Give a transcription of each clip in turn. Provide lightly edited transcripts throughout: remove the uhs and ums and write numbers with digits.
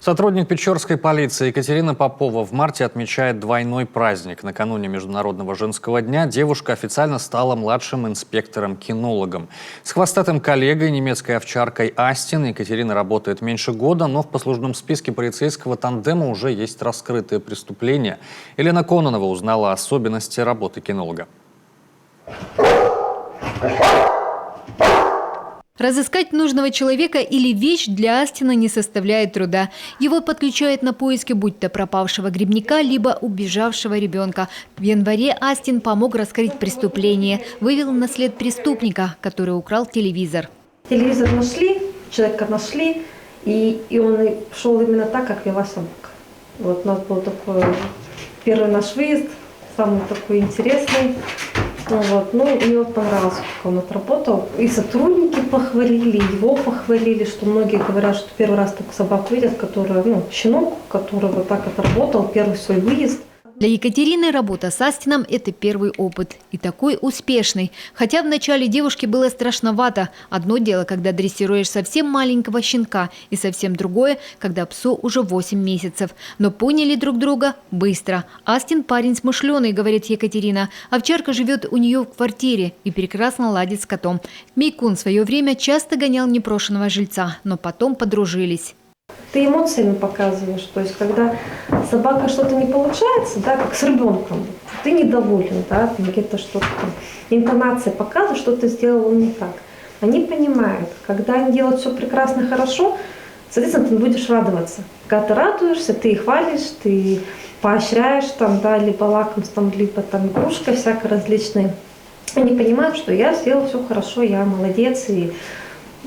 Сотрудник печорской полиции Екатерина Попова в марте отмечает двойной праздник. Накануне Международного женского дня девушка официально стала младшим инспектором-кинологом. С хвостатым коллегой, немецкой овчаркой Астин, Екатерина работает меньше года, но в послужном списке полицейского тандема уже есть раскрытые преступления. Елена Кононова узнала особенности работы кинолога. Разыскать нужного человека или вещь для Астина не составляет труда. Его подключают на поиски будь то пропавшего грибника, либо убежавшего ребенка. В январе Астин помог раскрыть преступление, вывел на след преступника, который украл телевизор. Телевизор нашли, человека нашли, и он шел именно так, как вела собака. Вот у нас был такой первый наш выезд, самый такой интересный. Мне понравилось, как он отработал. И сотрудники похвалили, его похвалили, что многие говорят, что первый раз такую собаку видят, щенок, который вот так отработал первый свой выезд. Для Екатерины работа с Астином – это первый опыт. И такой успешный. Хотя вначале девушке было страшновато. Одно дело, когда дрессируешь совсем маленького щенка, и совсем другое, когда псу уже 8 месяцев. Но поняли друг друга быстро. Астин парень смышленый, говорит Екатерина. Овчарка живет у нее в квартире и прекрасно ладит с котом. Мейкун в свое время часто гонял непрошенного жильца, но потом подружились. Ты эмоциями показываешь, то есть когда собака что-то не получается, да, как с ребенком, ты недоволен, да, где-то что-то, интонация показывает, что ты сделал не так. Они понимают, когда они делают все прекрасно, хорошо, соответственно, ты будешь радоваться. Когда ты радуешься, ты их хвалишь, ты поощряешь, либо лакомством, либо игрушкой всякой различной. Они понимают, что я сделал все хорошо, я молодец и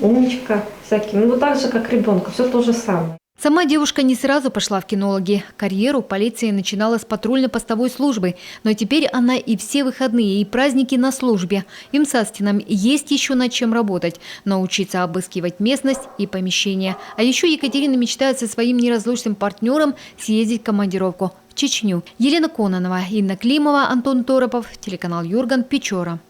умничка всяким. Так же, как ребенка, все то же самое. Сама девушка не сразу пошла в кинологи. Карьеру полиции начинала с патрульно-постовой службы. Но теперь она и все выходные, и праздники на службе. Им с Астином есть еще над чем работать. Научиться обыскивать местность и помещения. А еще Екатерина мечтает со своим неразлучным партнером съездить в командировку в Чечню. Елена Кононова, Инна Климова, Антон Торопов, телеканал Юрган, Печора.